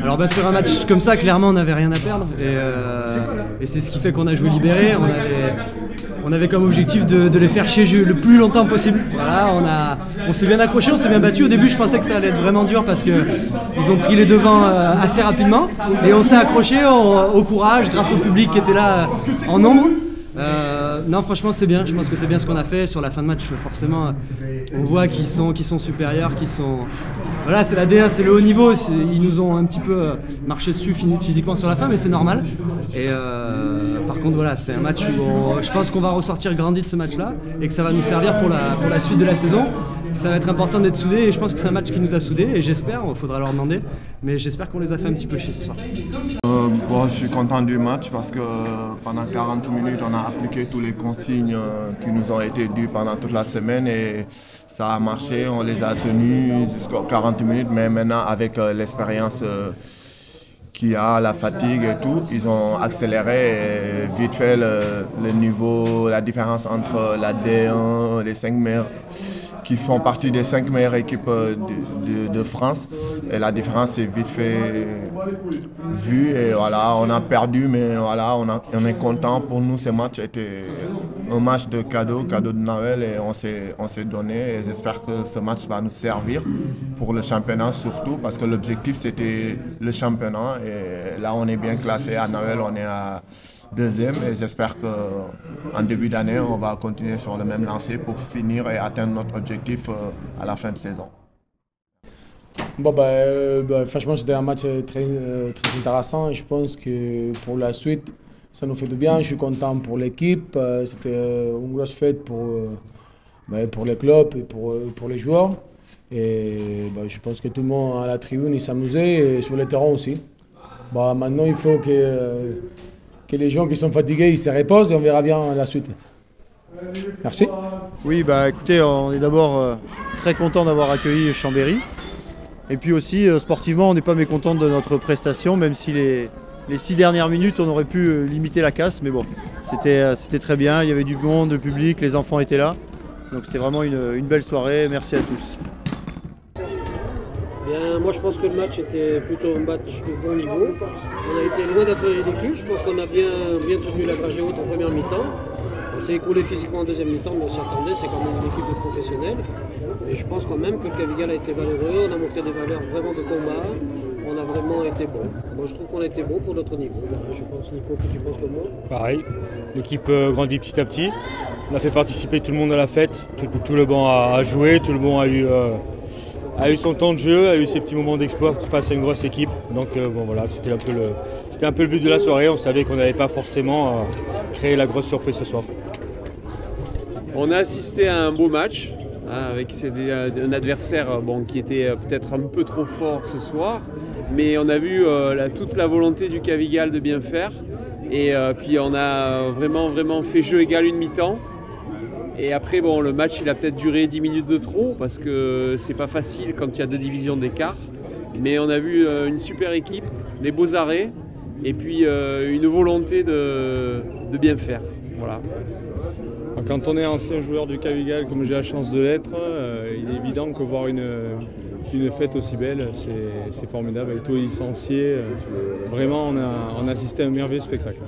Alors sur un match comme ça, clairement on n'avait rien à perdre et c'est ce qui fait qu'on a joué libéré. On avait comme objectif de les faire chier le plus longtemps possible. Voilà, on s'est bien accroché, on s'est bien battu. Au début je pensais que ça allait être vraiment dur parce qu'ils ont pris les devants assez rapidement et on s'est accroché au courage grâce au public qui était là en nombre. Non, franchement c'est bien, je pense que c'est bien ce qu'on a fait. Sur la fin de match, forcément on voit qu'ils sont supérieurs, voilà, c'est la D1, c'est le haut niveau, ils nous ont un petit peu marché dessus physiquement sur la fin, mais c'est normal. Et par contre voilà, c'est un match où je pense qu'on va ressortir grandi de ce match-là et que ça va nous servir pour la suite de la saison. Ça va être important d'être soudés et je pense que c'est un match qui nous a soudés et j'espère, il faudra leur demander, mais j'espère qu'on les a fait un petit peu chier ce soir. Je suis content du match parce que pendant 40 minutes on a appliqué tous les consignes qui nous ont été dues pendant toute la semaine et ça a marché, on les a tenus jusqu'aux 40 minutes, mais maintenant avec l'expérience qu'il y a, la fatigue et tout, ils ont accéléré et vite fait le niveau, la différence entre la D1, les 5 meilleurs qui font partie des 5 meilleures équipes de France. Et la différence est vite fait vue et voilà, on a perdu mais voilà, on est content. Pour nous ce match était un match de cadeau de Noël et on s'est donné et j'espère que ce match va nous servir pour le championnat surtout parce que l'objectif c'était le championnat et là on est bien classé à Noël, on est à 2e et j'espère qu'en début d'année on va continuer sur le même lancé pour finir et atteindre notre objectif à la fin de saison. Franchement, c'était un match très intéressant. Je pense que pour la suite, ça nous fait du bien. Je suis content pour l'équipe. C'était une grosse fête pour le club et pour les joueurs. Et je pense que tout le monde à la tribune s'amusait et sur le terrain aussi. Maintenant, il faut que les gens qui sont fatigués ils se reposent et on verra bien la suite. Merci. Oui, écoutez, on est d'abord très content d'avoir accueilli Chambéry. Et puis aussi, sportivement, on n'est pas mécontent de notre prestation, même si les 6 dernières minutes, on aurait pu limiter la casse. Mais bon, c'était très bien, il y avait du monde, le public, les enfants étaient là. Donc c'était vraiment une belle soirée, merci à tous. Bien, moi je pense que le match était plutôt un match de bon niveau. On a été loin d'être ridicule, je pense qu'on a bien tenu la dragée haute en première mi-temps. On s'est écroulé physiquement en deuxième mi-temps, mais on s'y attendait, c'est quand même une équipe de professionnels. Et je pense quand même que le Cavigal a été valeureux, on a montré des valeurs vraiment de combat, on a vraiment été bon. Moi je trouve qu'on a été bon pour notre niveau. Je pense, Nico, que tu penses comme moi. Pareil, l'équipe grandit petit à petit. On a fait participer tout le monde à la fête, tout le banc a joué, tout le monde a eu son temps de jeu, a eu ses petits moments d'exploit face à une grosse équipe. Donc voilà, c'était un peu le but de la soirée. On savait qu'on n'allait pas forcément créer la grosse surprise ce soir. On a assisté à un beau match avec un adversaire qui était peut-être un peu trop fort ce soir. Mais on a vu toute la volonté du Cavigal de bien faire. Et puis on a vraiment fait jeu égal une mi-temps. Et après, le match il a peut-être duré 10 minutes de trop parce que c'est pas facile quand il y a 2 divisions d'écart. Mais on a vu une super équipe, des beaux arrêts et puis une volonté de bien faire. Voilà. Quand on est ancien joueur du Cavigal comme j'ai la chance de l'être, il est évident que voir une fête aussi belle, c'est formidable avec tous les licenciés. Vraiment, on a assisté à un merveilleux spectacle.